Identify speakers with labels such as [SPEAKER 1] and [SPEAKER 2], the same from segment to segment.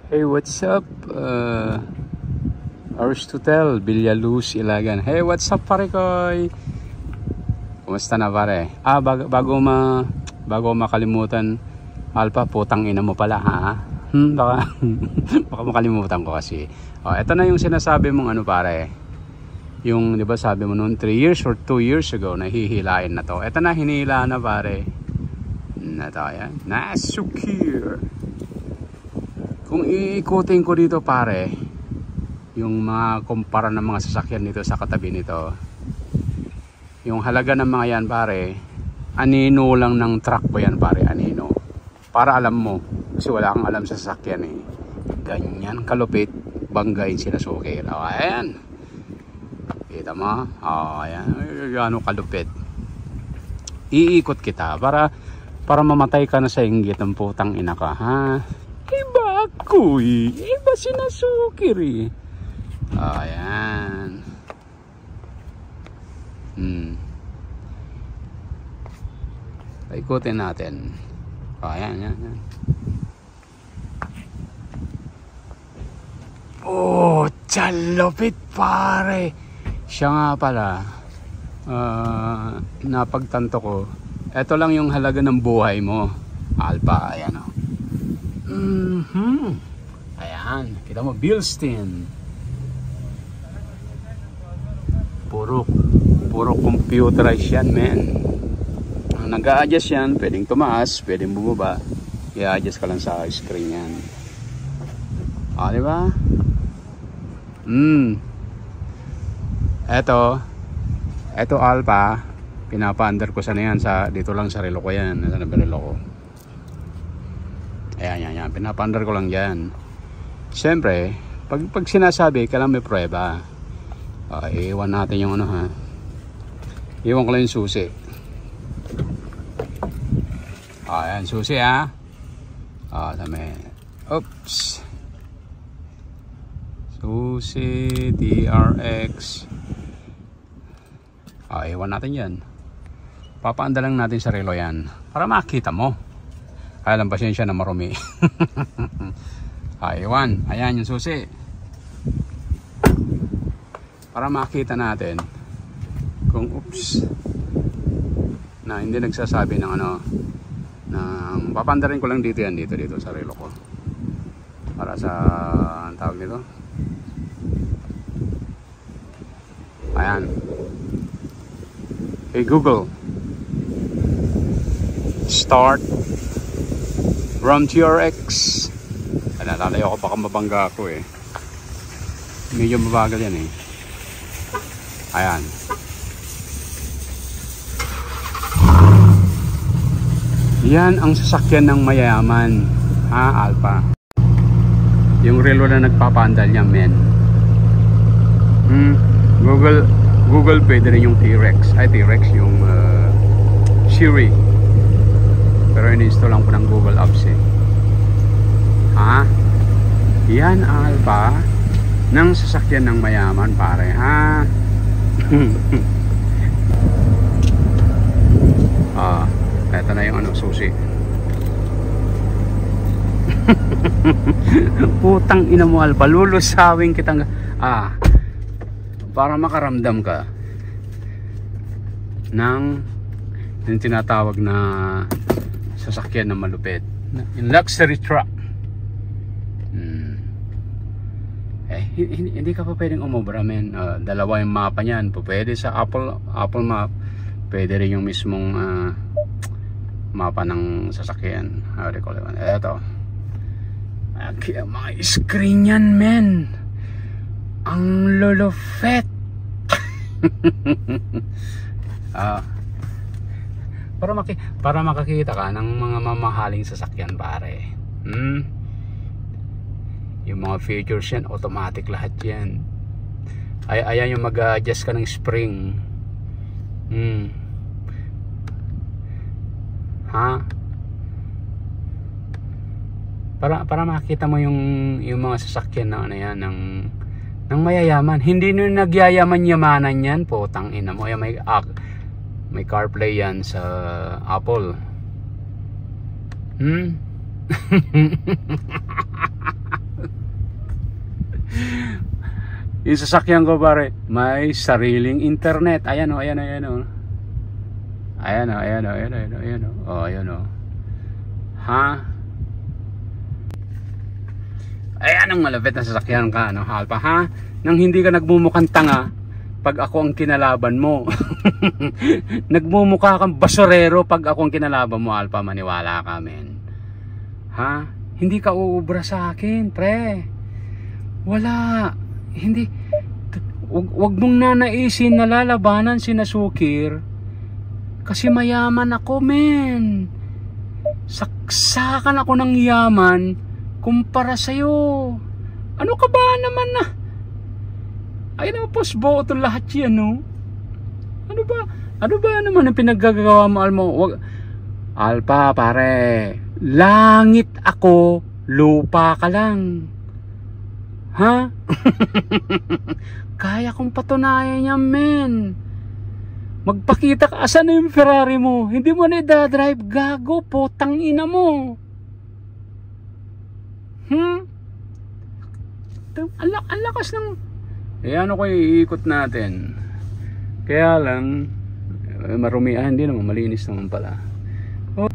[SPEAKER 1] Hey, what's up? Aristotle, Villaluz, Ilagan. Hey, what's up, pare koy? Kumusta na, pare? Bago makalimutan, Alpa, putang ina mo pala, ha? Baka makalimutan ko kasi. Oh, ito na yung sinasabi mong ano, pare. Yung, di ba sabi mo noon, 3 years or 2 years ago, nahihilain na to. Ito na, hinihila na, pare. Ito, yan. Nasukir. Kung iikutin ko dito, pare, yung mga kumpara ng mga sasakyan nito sa katabi nito, yung halaga ng mga yan, pare, anino lang ng truck ko yan, pare, anino. Para alam mo, kasi wala kang alam sa sasakyan eh. Ganyan kalupit, banggain sila Sukir. O, ayan. Kita mo? O, ayan. Gano'ng kalupit. Iikot kita para mamatay ka na sa inggit ng putang ina ka, ha? Iba ako eh. Iba sinasukir eh. Ayan. Ikutin natin. Ayan, yan. Oh, tsalopit pare. Siya nga pala, napagtanto ko, eto lang yung halaga ng buhay mo, Alpa. Ayan o. Ayan, kita mo, Bilstein. Puro computerized yan, man. Nag-a-adjust yan, pwedeng tumaas, pwedeng bumaba. I-adjust ka lang sa screen yan. O, diba? Eto Alpa, pinapa-under ko sana yan dito lang sa relo ko yan. Nasa relo ko. Ayan, pinapa-under ko lang dyan. Siyempre, pag sinasabi, kailangan may prueba. Iwan natin yung ano, ha. Iwan ko lang yung susi. Ayan, susi, ha. Dami. Oops. Susi, DRX. Iwan natin yan. Papaanda lang natin sa relo yan. Para makita mo. Kaya lang pasensya na marumi. Iwan. Ayan yung susi. Para makita natin kung oops na hindi nagsasabi ng ano, papandarin ko lang dito yan, dito sa relo ko para sa ang tawag nito. Ayan. Hey Google, start ROM TRX. Nalalayo ako, baka mabangga ako eh. Medyo mabagal yan eh. Ayan. Yan ang sasakyan ng mayayaman, ha, Alpa. Yung relo na nagpapandal niya, men. Google pwede rin yung T-Rex. Ay, T-Rex yung Siri. Pero in-install lang po ng Google Apps eh. Ha? Yan, Alpa, ng sasakyan ng mayaman, pare, ha? Ito na yung ano, susi. Putang ina mo, Alpa, lulusawing kitang para makaramdam ka ng yung tinatawag na sasakyan na malupit, yung luxury truck. Hindi ka pa pwedeng umobra, men. Dalawa yung mapa niyan. Pwede sa Apple Map, pwede rin yung mismong mapa ng sasakyan. Eto, mga screen yan, men. Ang lulufet. Para makakita ka ng mga mamahaling sasakyan, pare. Yung mga features yan, automatic lahat yan. Ayan yung mag-adjust ka ng spring. Ha? Para makita mo yung mga sasakyan na ano yan, ng mayayaman. Hindi nyo nagyayaman-yamanan yan, putang ina mo. May CarPlay yan sa Apple. Yung sasakyan ko pare, may sariling internet. Ayan o, ayan o, ayan o. Ayan o, ayan o, ayan o, ayan o, ayan o. Oh, ayan o. Ha? Ayan ang malapit na sasakyan ka, ano, Alpha, ha? Nang hindi ka nagmumukhang tanga pag ako ang kinalaban mo. Nagmumukha kang basurero pag ako ang kinalaban mo, Alpha, maniwala ka, men. Ha? Hindi ka uubra sa akin, pre. Wala. Hindi. Wag mong nanaisin na lalabanan si Nasukir kasi mayaman ako, men. Saksakan ako ng yaman kumpara sa'yo. Ano ka ba naman na? Ay na post boto lahat yan, no? Ano ba? Ano ba naman ang pinaggagawa mo, Almo? Wag, Alpa, pare. Langit ako, lupa ka lang. Ha? Kaya kong patunayan yan, men. Magpakita ka. Asan na yung Ferrari mo? Hindi mo na idadrive. Gago, potang ina mo. Ang lakas ng... Eh ano ko iikot natin. Kaya lang marumi, hindi naman, malinis naman pala. Oh.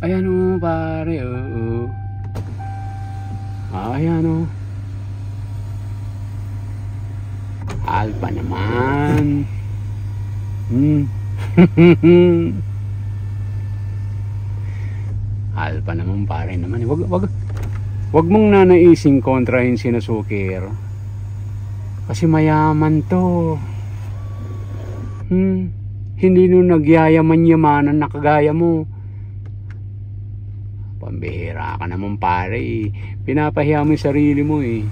[SPEAKER 1] Ayan o pare, oo. Ayan o. Alpha naman. Alpha naman pare naman. Wag mong nanaising kontrahin si Nasukir. Kasi mayaman to. Hindi nung nagyayaman-yamanan na kagaya mo. Pambihira ka naman pare. Pinapahiya mo yung sarili mo eh.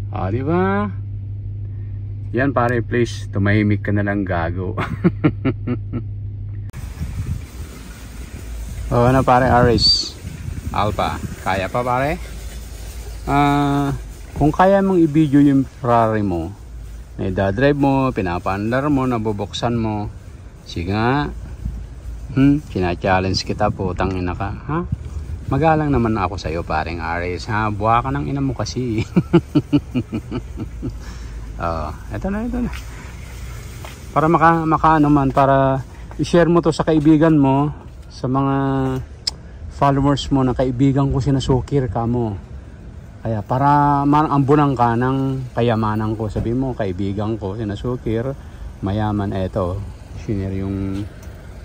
[SPEAKER 1] Ah, di ba? Yan pare, please, tumahimik ka na lang, gago. Oh, ano pare, Aris Alpha, kaya pa pare? Kung kaya mong i-video yung Ferrari mo, na idadrive mo, pinapaandar mo, nabubuksan mo, sige nga. Sina-challenge kita, putang ina ka, ha? Magalang naman ako sa'yo paring Aris, ha? Buha ka ng ina mo kasi. Oh, eto na. Para makaano man, para i-share mo to sa kaibigan mo, sa mga followers mo na kaibigan ko si Nasukir ka mo. Kaya para maambunan ka ng kayamanan ko, sabi mo kaibigan ko si Nasukir, mayaman, eto, share yung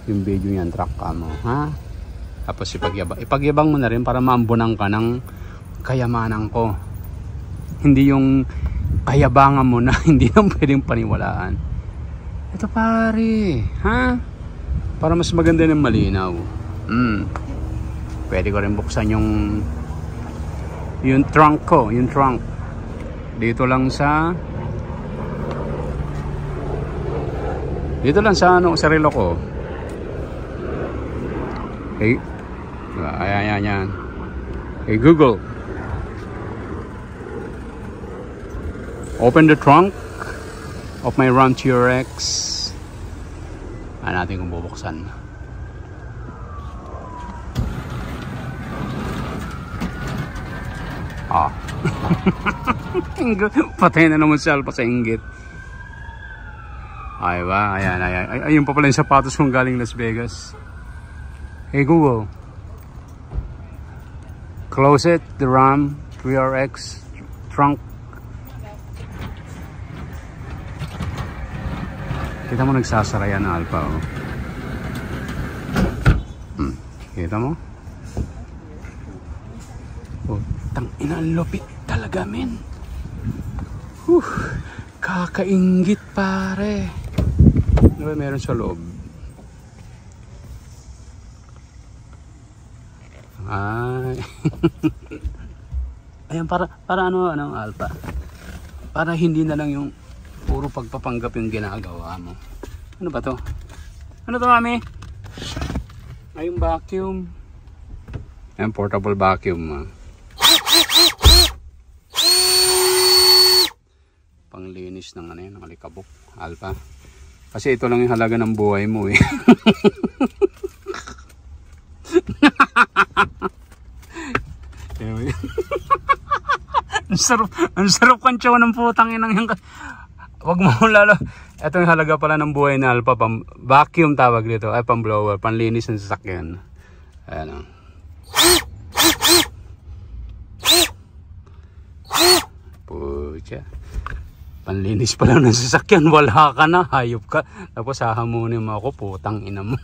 [SPEAKER 1] video niyan, track ka mo, ha? Tapos ipagyabang mo na rin para maambunan ka ng kayamanan ko. Hindi yung kayabangan mo na hindi nang pwedeng paniwalaan. Ito pare, ha? Para mas maganda ng malinaw. Pwede ko rin buksan yung trunk ko, yung trunk. Dito lang sa ano, sa relo ko. Okay. Ayan. Okay, Google. Open the trunk of my Ram TRX. Natin kung bubuksan. Patay na naman si Alpha sa inggit. Ay ba? Ayan. Ayun pa pala yung sapatos kong galing Las Vegas. Hey Google, close it, the Ram TRX trunk. Kita mo nagsasara yan, Alpha, oh. Kita mo? Oh, tangina, lupit talaga, men. Kakaingit, pare. Ano ba meron sa loob? Ay. Ayan, para ano, Alpha? Para hindi na lang yung puro pagpapanggap yung ginagawa mo. Ano ba to? Ano to, mami? Ay, yung vacuum. Ayan, portable vacuum. Panglinis ng ano yun, ng alikabok, Alpha. Kasi ito lang yung halaga ng buhay mo eh. Ang sarap kantsaw ng putang inang yan. Wag mo lalo. Ito yung halaga pala ng buhay na Alpha. Vacuum tawag dito. Ay, pang blower. Panlinis ng sasakyan. Ayan o. Pucha. Panlinis pala ng sasakyan. Wala ka na. Hayop ka. Tapos hahamunin mo ako. Putang ina mo.